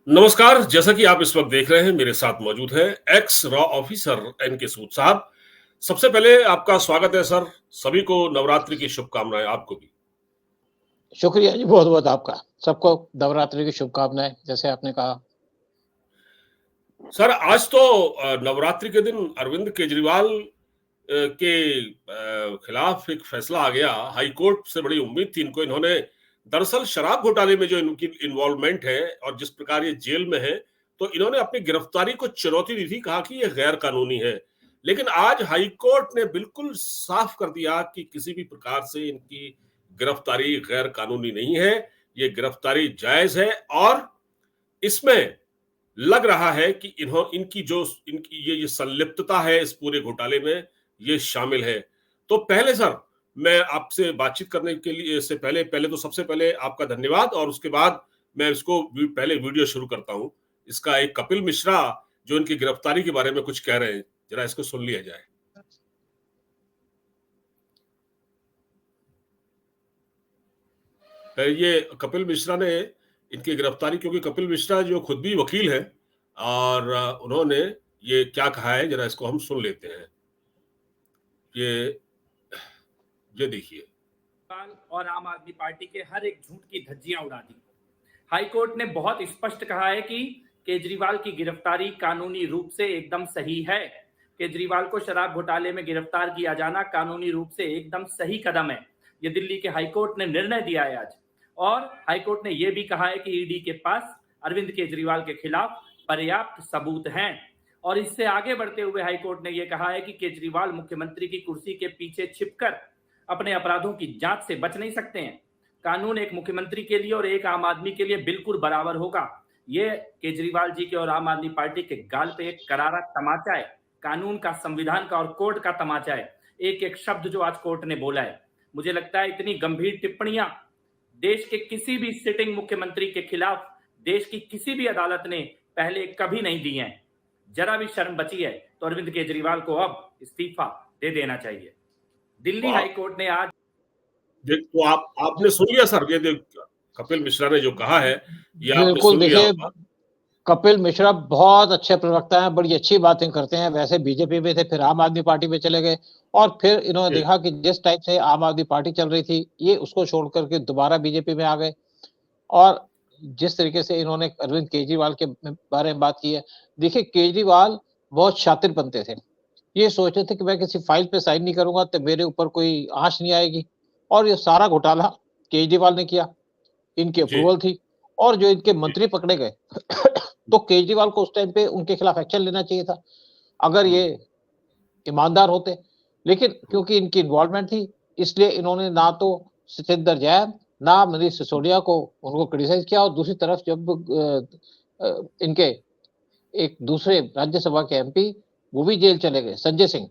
नमस्कार, जैसा कि आप इस वक्त देख रहे हैं मेरे साथ मौजूद है एक्स रॉ ऑफिसर एनके सूद साहब। सबसे पहले आपका स्वागत है सर। सभी को नवरात्रि की शुभकामनाएं, आपको भी। शुक्रिया जी, बहुत बहुत आपका। सबको नवरात्रि की शुभकामनाएं, जैसे आपने कहा। सर, आज तो नवरात्रि के दिन अरविंद केजरीवाल के खिलाफ एक फैसला आ गया। हाई कोर्ट से बड़ी उम्मीद थी इनको। इन्होंने दरअसल शराब घोटाले में जो इनकी इन्वॉल्वमेंट है और जिस प्रकार ये जेल में है, तो इन्होंने अपनी गिरफ्तारी को चुनौती दी थी, कहा कि ये गैर कानूनी है। लेकिन आज हाई कोर्ट ने बिल्कुल साफ कर दिया कि किसी भी प्रकार से इनकी गिरफ्तारी गैर कानूनी नहीं है, ये गिरफ्तारी जायज है। और इसमें लग रहा है कि इनकी जो इनकी ये संलिप्तता है इस पूरे घोटाले में, ये शामिल है। तो पहले सर, मैं आपसे बातचीत करने के लिए से पहले पहले तो सबसे पहले आपका धन्यवाद, और उसके बाद मैं इसको पहले वीडियो शुरू करता हूं। इसका एक कपिल मिश्रा जो इनकी गिरफ्तारी के बारे में कुछ कह रहे हैं, जरा इसको सुन लिया जाए। ये कपिल मिश्रा ने इनकी गिरफ्तारी, क्योंकि कपिल मिश्रा जो खुद भी वकील है, और उन्होंने ये क्या कहा है, जरा इसको हम सुन लेते हैं। ये देखिए। और आम आदमी पार्टी के हर एक झूठ की धज्जियां उड़ा दी। हाईकोर्ट ने बहुत स्पष्ट कहा है कि केजरीवाल की गिरफ्तारी कानूनी रूप से एकदम सही है। केजरीवाल को शराब घोटाले में गिरफ्तार किया जाना कानूनी रूप से एकदम सही कदम है। ये दिल्ली के हाईकोर्ट ने निर्णय दिया है आज। और हाईकोर्ट ने यह भी कहा है कि ईडी के पास अरविंद केजरीवाल के खिलाफ पर्याप्त सबूत हैं। और इससे आगे बढ़ते हुए हाईकोर्ट ने यह कहा है कि केजरीवाल मुख्यमंत्री की कुर्सी के पीछे छिपकर अपने अपराधों की जांच से बच नहीं सकते हैं। कानून एक मुख्यमंत्री के लिए और एक आम आदमी के लिए बिल्कुल बराबर होगा। ये केजरीवाल जी के और आम आदमी पार्टी के गाल पे एक करारा तमाचा है। कानून का, संविधान का और कोर्ट का तमाचा है। एक एक शब्द जो आज कोर्ट ने बोला है, मुझे लगता है इतनी गंभीर टिप्पणियां देश के किसी भी सिटिंग मुख्यमंत्री के खिलाफ देश की किसी भी अदालत ने पहले कभी नहीं दी है। जरा भी शर्म बची है तो अरविंद केजरीवाल को अब इस्तीफा दे देना चाहिए। दिल्ली हाईकोर्ट ने आज तो आपने सुन लिया सर, ये कपिल मिश्रा ने जो कहा है, ये आपने बिल्कुल। सुन लिया देखिए, होगा। कपिल मिश्रा बहुत अच्छे प्रवक्ता हैं, बड़ी अच्छी बातें करते हैं। वैसे बीजेपी में थे, फिर आम आदमी पार्टी में चले गए, और फिर इन्होंने जी, देखा कि जिस टाइप से आम आदमी पार्टी चल रही थी, ये उसको छोड़ करके दोबारा बीजेपी में आ गए। और जिस तरीके से इन्होंने अरविंद केजरीवाल के बारे में बात की है, देखिए केजरीवाल बहुत शातिर बनते थे। ये सोचते थे कि मैं किसी फाइल पे साइन नहीं करूंगा तो मेरे ऊपर कोई आंच नहीं आएगी। और ये सारा घोटाला केजरीवाल ने किया, इनकी जी, अप्रूवल थी। और जो इनके जी। मंत्री पकड़े गए तो केजरीवाल को उस टाइम पे उनके खिलाफ एक्शन लेना चाहिए था, अगर ये ईमानदार होते। लेकिन क्योंकि इनकी इन्वॉल्वमेंट थी, इसलिए इन्होंने ना तो सचिंदर जैन, ना मनीष सिसोदिया को उनको क्रिटिसाइज किया। और दूसरी तरफ जब इनके एक दूसरे राज्यसभा के एमपी वो भी जेल चले गए, संजय सिंह,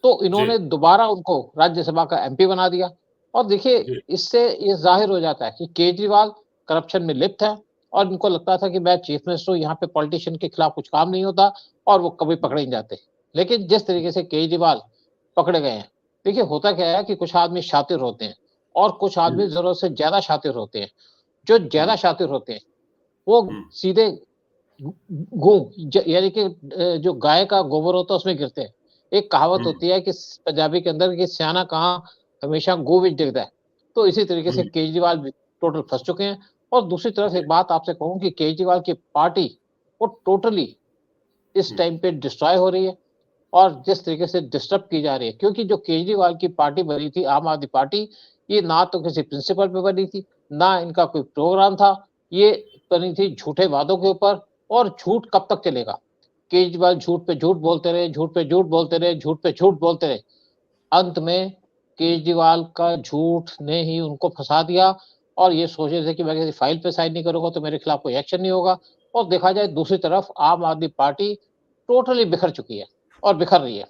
तो जी, इन्होंने दोबारा उनको राज्यसभा का एमपी बना दिया। और देखिए, जी, इससे ये जाहिर हो जाता है कि केजरीवाल करप्शन में लिप्त है। और इनको लगता था कि मैं चीफ मिनिस्टर हूं, यहाँ पे पॉलिटिशियन के खिलाफ कुछ काम नहीं होता, और वो कभी पकड़े नहीं जाते। लेकिन जिस तरीके से केजरीवाल पकड़े गए हैं, देखिए होता क्या है कि कुछ आदमी शातिर होते हैं और कुछ आदमी जरूरत से ज्यादा शातिर होते हैं। जो ज्यादा शातिर होते हैं वो सीधे यानी कि जो गाय का गोबर होता है उसमें गिरते हैं। एक कहावत होती है कि पंजाबी के अंदर कि सियाना कहाँ हमेशा गो विच दिखता है। तो इसी तरीके से केजरीवाल भी टोटल फंस चुके हैं। और दूसरी तरफ एक बात आपसे कहूं कि केजरीवाल की पार्टी वो टोटली इस टाइम पे डिस्ट्रॉय हो रही है, और जिस तरीके से डिस्टर्ब की जा रही है, क्योंकि जो केजरीवाल की पार्टी बनी थी, आम आदमी पार्टी, ये ना तो किसी प्रिंसिपल पे बनी थी, ना इनका कोई प्रोग्राम था। ये बनी थी झूठे वादों के ऊपर। और झूठ कब तक चलेगा? केजरीवाल झूठ पे झूठ बोलते रहे, झूठ पे झूठ बोलते रहे, झूठ पे झूठ बोलते रहे। अंत में केजरीवाल का झूठ ने ही उनको फंसा दिया। और ये सोच रहे थे कि मैं किसी फाइल पे साइन नहीं करूंगा तो मेरे खिलाफ कोई एक्शन नहीं होगा। और देखा जाए दूसरी तरफ आम आदमी पार्टी टोटली बिखर चुकी है और बिखर रही है।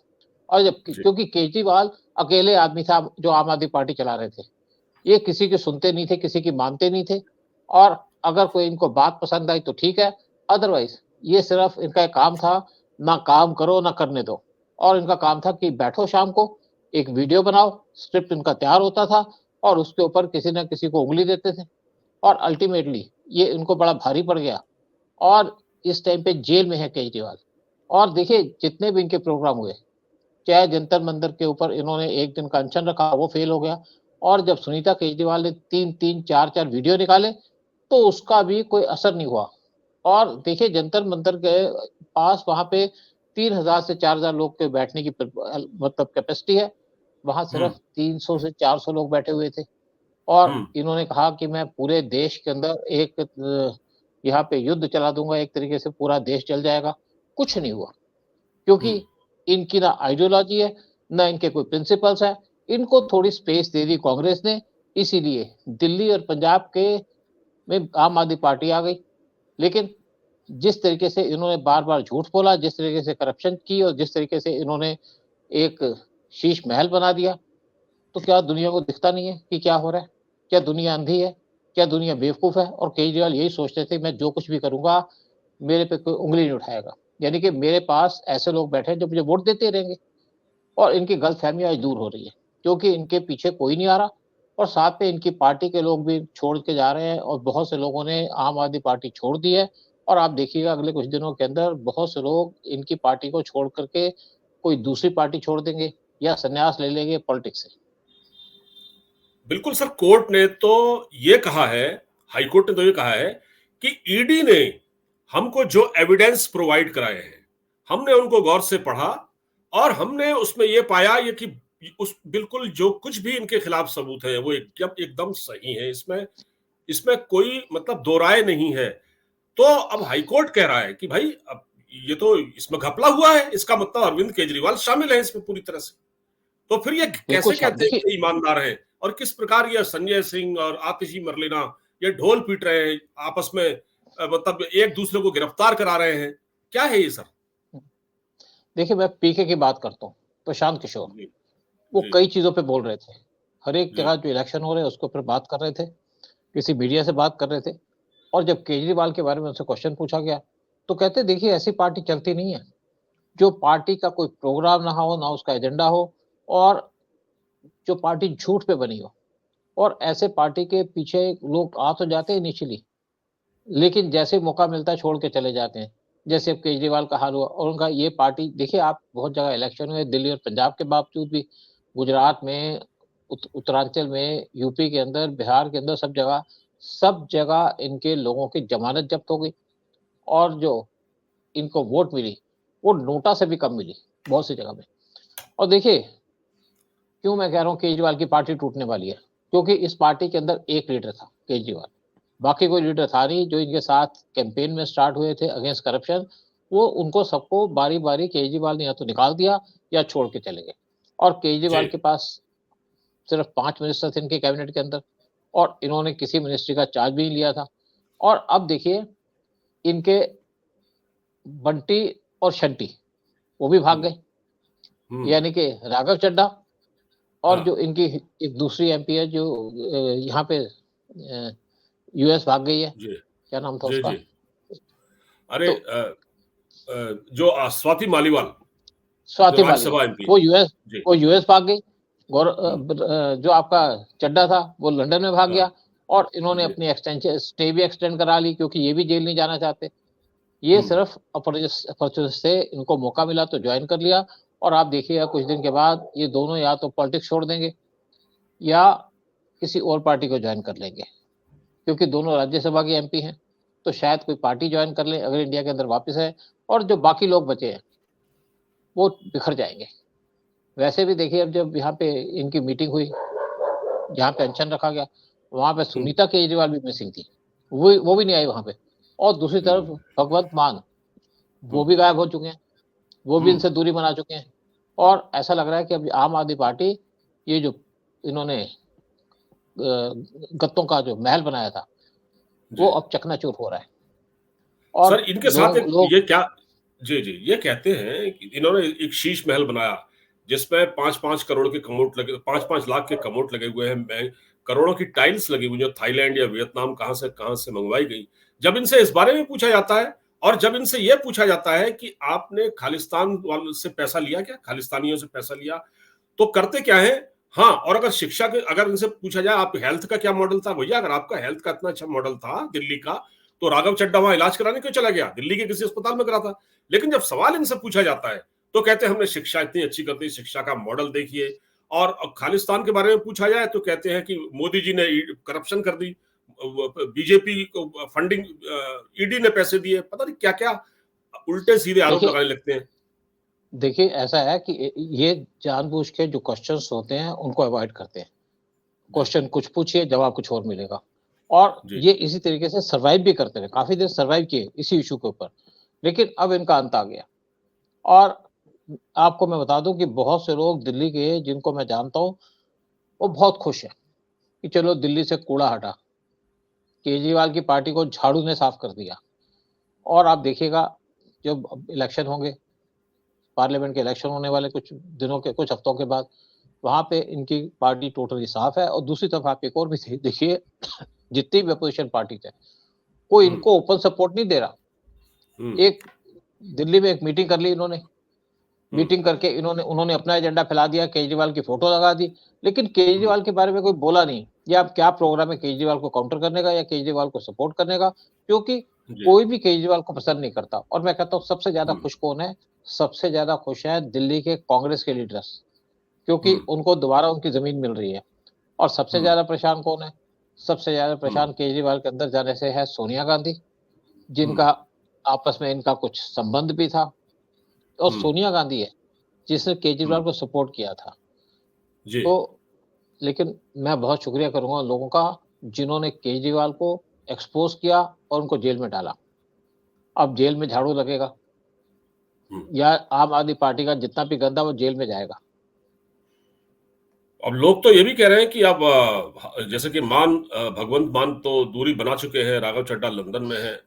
और जब क्योंकि केजरीवाल अकेले आदमी था जो आम आदमी पार्टी चला रहे थे, ये किसी की सुनते नहीं थे, किसी की मानते नहीं थे। और अगर कोई इनको बात पसंद आई तो ठीक है, अदरवाइज ये सिर्फ इनका एक काम था, ना काम करो ना करने दो। और इनका काम था कि बैठो शाम को, एक वीडियो बनाओ, स्क्रिप्ट इनका तैयार होता था और उसके ऊपर किसी ना किसी को उंगली देते थे। और अल्टीमेटली ये इनको बड़ा भारी पड़ गया। और इस टाइम पे जेल में है केजरीवाल। और देखिए जितने भी इनके प्रोग्राम हुए, चाहे जंतर मंतर के ऊपर इन्होंने एक दिन का अनशन रखा, वो फेल हो गया। और जब सुनीता केजरीवाल ने 3-3 4-4 वीडियो निकाले, तो उसका भी कोई असर नहीं हुआ। और देखिए जंतर मंतर के पास वहां पे 3000 से 4000 लोग के बैठने की मतलब कैपेसिटी है, वहां सिर्फ 300 से 400 लोग बैठे हुए थे। और इन्होंने कहा कि मैं पूरे देश के अंदर एक यहाँ पे युद्ध चला दूंगा, एक तरीके से पूरा देश जल जाएगा। कुछ नहीं हुआ, क्योंकि इनकी ना आइडियोलॉजी है, ना इनके कोई प्रिंसिपल्स है। इनको थोड़ी स्पेस दे दी कांग्रेस ने, इसीलिए दिल्ली और पंजाब के में आम आदमी पार्टी आ गई। लेकिन जिस तरीके से इन्होंने बार-बार झूठ बोला, जिस तरीके से करप्शन की और जिस तरीके से इन्होंने एक शीश महल बना दिया, तो क्या दुनिया को दिखता नहीं है कि क्या हो रहा है? क्या दुनिया अंधी है? क्या दुनिया बेवकूफ है? और केजरीवाल यही सोचते थे मैं जो कुछ भी करूंगा, मेरे पे कोई उंगली नहीं उठाएगा। यानी कि मेरे पास ऐसे लोग बैठे हैं जो मुझे वोट देते रहेंगे। और इनकी गलतफहमी आज दूर हो रही है, क्योंकि इनके पीछे कोई नहीं आ रहा। और साथ में इनकी पार्टी के लोग भी छोड़ के जा रहे हैं, और बहुत से लोगों ने आम आदमी पार्टी छोड़ दी है। और आप देखिएगा अगले कुछ दिनों के अंदर बहुत से लोग इनकी पार्टी को छोड़ करके कोई दूसरी पार्टी छोड़ देंगे या संन्यास ले लेंगे पॉलिटिक्स से। बिल्कुल सर, कोर्ट ने तो ये कहा है, हाई कोर्ट ने तो ये कहा है कि ईडी ने हमको जो एविडेंस प्रोवाइड कराए हैं, हमने उनको गौर से पढ़ा और हमने उसमें ये पाया ये कि उस बिल्कुल जो कुछ भी इनके खिलाफ सबूत है वो एकदम सही है। इसमें कोई मतलब दो राय नहीं है। तो अब हाई कोर्ट कह रहा है कि भाई अब ये तो इसमें घपला हुआ है, इसका मतलब अरविंद केजरीवाल शामिल है इसमें पूरी तरह से। तो फिर ये कैसे कहते हैं कि ईमानदार हैं? और किस प्रकार ये संजय सिंह और आतिशी मरलेना ये ढोल पीट रहे हैं आपस में, मतलब एक दूसरे को गिरफ्तार करा रहे हैं? क्या है ये सर? देखिए मैं पीके की बात करता हूँ, प्रशांत किशोर, वो कई चीजों पे बोल रहे थे। हर एक जगह जो इलेक्शन हो रहे हैं उसके ऊपर बात कर रहे थे, किसी मीडिया से बात कर रहे थे। और जब केजरीवाल के बारे में उनसे क्वेश्चन पूछा गया, तो कहते देखिए ऐसी पार्टी चलती नहीं है जो पार्टी का कोई प्रोग्राम ना हो, ना उसका एजेंडा हो, और जो पार्टी झूठ पे बनी हो। और ऐसे पार्टी के पीछे लोग आ तो जाते हैं इनिशियली, लेकिन जैसे मौका मिलता है छोड़ के चले जाते हैं। जैसे अब केजरीवाल का हाल हुआ। और उनका ये पार्टी देखिए, आप बहुत जगह इलेक्शन हुए दिल्ली और पंजाब के बावजूद भी, गुजरात में, उत्तरांचल में, यूपी के अंदर, बिहार के अंदर, सब जगह इनके लोगों की जमानत जब्त हो गई। और जो इनको वोट मिली वो नोटा से भी कम मिली बहुत सी जगह में। और देखिए क्यों मैं कह रहा हूँ केजरीवाल की पार्टी टूटने वाली है, क्योंकि इस पार्टी के अंदर एक लीडर था केजरीवाल, बाकी कोई लीडर था नहीं। जो इनके साथ कैंपेन में स्टार्ट हुए थे अगेंस्ट करप्शन, वो उनको सबको बारी बारी केजरीवाल ने या तो निकाल दिया या छोड़ के चले गए। और केजरीवाल के पास सिर्फ 5 मिनिस्टर थे इनके कैबिनेट के अंदर, और इन्होंने किसी मिनिस्ट्री का चार्ज भी नहीं लिया था। और अब देखिए इनके बंटी और शंटी वो भी भाग गए, यानी कि राघव चड्ढा और जो इनकी एक दूसरी एमपी है जो यहाँ पे यूएस भाग गई है, क्या नाम था उसका? अरे जो स्वाति मालीवाल, वो यूएस भाग गई। जो आपका चड्ढा था वो लंदन में भाग गया। और इन्होंने अपनी एक्सटेंशन स्टे भी एक्सटेंड करा ली, क्योंकि ये भी जेल नहीं जाना चाहते। ये सिर्फ अपॉर्चुनिटी से इनको मौका मिला तो ज्वाइन कर लिया। और आप देखिएगा कुछ दिन के बाद ये दोनों या तो पॉलिटिक्स छोड़ देंगे या किसी और पार्टी को ज्वाइन कर लेंगे, क्योंकि दोनों राज्यसभा के एमपी हैं। तो शायद कोई पार्टी ज्वाइन कर ले अगर इंडिया के अंदर वापस है, और जो बाकी लोग बचे हैं वो बिखर जाएंगे। वैसे भी देखिए अब जब यहाँ पे इनकी मीटिंग हुई, जहाँ पे अनशन रखा गया, वहां पे सुनीता केजरीवाल भी मिसिंग थी, वो भी नहीं आई वहां पे। और दूसरी तरफ भगवंत मान वो भी गायब हो चुके हैं, वो भी इनसे दूरी बना चुके हैं। और ऐसा लग रहा है कि अब आम आदमी पार्टी, ये जो इन्होंने गत्तों का जो महल बनाया था वो अब चकनाचूर हो रहा है। और सर इनके साथ ये क्या ये कहते हैं कि इन्होंने एक शीश महल बनाया जिसमें 5-5 करोड़ के कमोड लगे, 5-5 लाख के कमोड लगे हुए हैं, करोड़ों की टाइल्स लगी हुई जो थाईलैंड या वियतनाम कहां से मंगवाई गई। जब इनसे इस बारे में पूछा जाता है और जब इनसे यह पूछा जाता है कि आपने खालिस्तान वालों से पैसा लिया क्या, खालिस्तानियों से पैसा लिया, तो करते क्या है? हाँ, और अगर शिक्षा के अगर इनसे पूछा जाए आप हेल्थ का क्या मॉडल था, भैया अगर आपका हेल्थ का इतना अच्छा मॉडल था दिल्ली का, तो राघव चड्ढा वहां इलाज कराने क्यों चला गया? दिल्ली के किसी अस्पताल में करा था। लेकिन जब सवाल इनसे पूछा जाता है तो कहते हैं हमने शिक्षा इतनी अच्छी कर दी, शिक्षा का मॉडल देखिए। और खालिस्तान के बारे में पूछा जाए तो कहते हैं कि मोदी जी ने करप्शन कर दी, बीजेपी को फंडिंग, ईडी ने पैसे दिए, पता नहीं क्या क्या उल्टे सीधे आरोप लगाने लगते हैं। देखिए ऐसा है कि ये जानबूझ के जो क्वेश्चंस होते हैं उनको अवॉइड करते हैं। क्वेश्चन कुछ पूछिए, जवाब कुछ और मिलेगा। और ये इसी तरीके से सर्वाइव भी करते रहे, काफी देर सर्वाइव किए इसी इशू के ऊपर। लेकिन अब इनका अंत आ गया। और आपको मैं बता दूं कि बहुत से लोग दिल्ली के जिनको मैं जानता हूं वो बहुत खुश हैं कि चलो दिल्ली से कूड़ा हटा, केजरीवाल की पार्टी को झाड़ू ने साफ कर दिया। और आप देखिएगा जब इलेक्शन होंगे, पार्लियामेंट के इलेक्शन होने वाले कुछ दिनों के, कुछ हफ्तों के बाद, वहां पे इनकी पार्टी टोटली साफ है। और दूसरी तरफ आप एक और भी देखिए, जितनी भी अपोजिशन पार्टी है कोई इनको ओपन सपोर्ट नहीं दे रहा। एक दिल्ली में एक मीटिंग कर ली इन्होंने, मीटिंग करके उन्होंने अपना एजेंडा फैला दिया, केजरीवाल की फोटो लगा दी, लेकिन केजरीवाल के बारे में कोई बोला नहीं। या अब क्या प्रोग्राम है केजरीवाल को काउंटर करने का या केजरीवाल को सपोर्ट करने का? क्योंकि कोई भी केजरीवाल को पसंद नहीं करता। और मैं कहता हूँ सबसे ज्यादा खुश कौन है? सबसे ज्यादा खुश है दिल्ली के कांग्रेस के लीडर्स, क्योंकि उनको दोबारा उनकी जमीन मिल रही है। और सबसे ज्यादा परेशान कौन है? सबसे ज्यादा परेशान केजरीवाल के अंदर जाने से है सोनिया गांधी, जिनका आपस में इनका कुछ संबंध भी था। और सोनिया गांधी है जिसने केजरीवाल को सपोर्ट किया था। तो लेकिन मैं बहुत शुक्रिया करूंगा लोगों का जिन्होंने केजरीवाल को एक्सपोज किया और उनको जेल में डाला। अब जेल में झाड़ू लगेगा या आम आदमी पार्टी का जितना भी गंदा वो जेल में जाएगा। अब लोग तो ये भी कह रहे हैं कि अब जैसे कि भगवंत मान तो दूरी बना चुके हैं, राघव चड्ढा लंदन में है,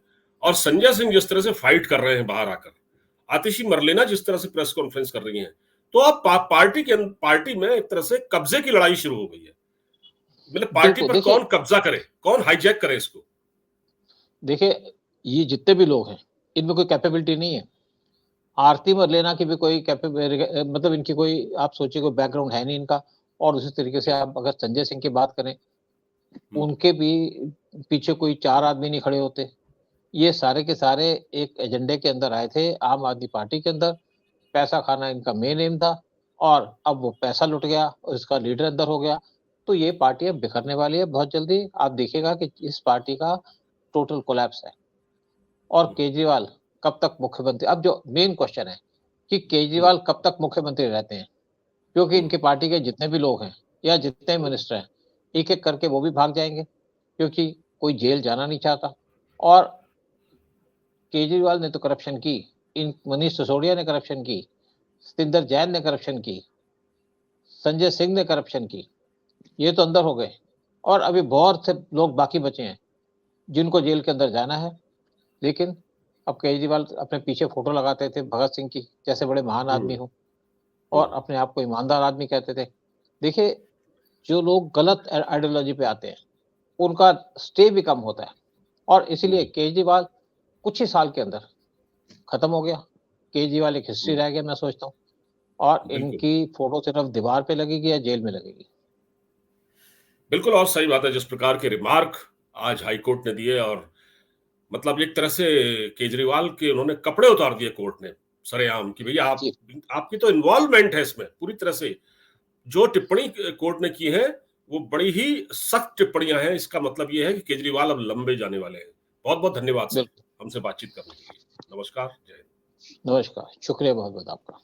और संजय सिंह जिस तरह से फाइट कर रहे हैं बाहर आकर, आतिशी मरलेना जिस तरह से प्रेस कॉन्फ्रेंस कर रही हैं, तो अब पार्टी में एक तरह से कब्जे की लड़ाई शुरू हो गई है। मतलब पार्टी पर कौन कब्जा करे, कौन हाईजैक करे इसको? देखिए ये जितने भी लोग हैं इनमें कोई कैपेबिलिटी नहीं है। आरती मरलेना की भी कोई मतलब इनकी कोई, आप सोचिए, कोई बैकग्राउंड है नहीं इनका। और उसी तरीके से आप अगर संजय सिंह की बात करें, उनके भी पीछे कोई 4 आदमी नहीं खड़े होते। ये सारे के सारे एक एजेंडे के अंदर आए थे, आम आदमी पार्टी के अंदर। पैसा खाना इनका मेन एम था और अब वो पैसा लुट गया और इसका लीडर अंदर हो गया। तो ये पार्टी अब बिखरने वाली है बहुत जल्दी। आप देखिएगा कि इस पार्टी का टोटल कोलैप्स है। और केजरीवाल कब तक मुख्यमंत्री, अब जो मेन क्वेश्चन है कि केजरीवाल कब तक मुख्यमंत्री रहते हैं, क्योंकि इनकी पार्टी के जितने भी लोग हैं या जितने मिनिस्टर हैं एक एक करके वो भी भाग जाएंगे, क्योंकि कोई जेल जाना नहीं चाहता। और केजरीवाल ने तो करप्शन की, इन मनीष सिसोदिया ने करप्शन की, सतिंदर जैन ने करप्शन की, संजय सिंह ने करप्शन की, ये तो अंदर हो गए। और अभी बहुत से लोग बाकी बचे हैं जिनको जेल के अंदर जाना है। लेकिन अब केजरीवाल अपने पीछे फोटो लगाते थे भगत सिंह की, जैसे बड़े महान आदमी हो, और अपने आप को ईमानदार आदमी कहते थे। देखिए जो लोग गलत आइडियोलॉजी पे आते हैं उनका स्टे भी कम होता है। और इसीलिए केजरीवाल कुछ ही साल के अंदर खत्म हो गया। केजरीवाल एक हिस्ट्री रह गया मैं सोचता हूँ। और इनकी फोटो सिर्फ दीवार पे लगेगी या जेल में लगेगी। बिल्कुल, और सही बात है जिस प्रकार के रिमार्क आज हाईकोर्ट ने दिए, और मतलब एक तरह से केजरीवाल के उन्होंने कपड़े उतार दिए कोर्ट ने सरेआम कि भैया आपकी तो इन्वॉल्वमेंट है इसमें पूरी तरह से। जो टिप्पणी कोर्ट ने की है वो बड़ी ही सख्त टिप्पणियां हैं। इसका मतलब ये है कि केजरीवाल अब लंबे जाने वाले हैं। बहुत बहुत धन्यवाद सर हमसे बातचीत करने के लिए। नमस्कार, जय हिंद। नमस्कार, शुक्रिया बहुत बहुत आपका।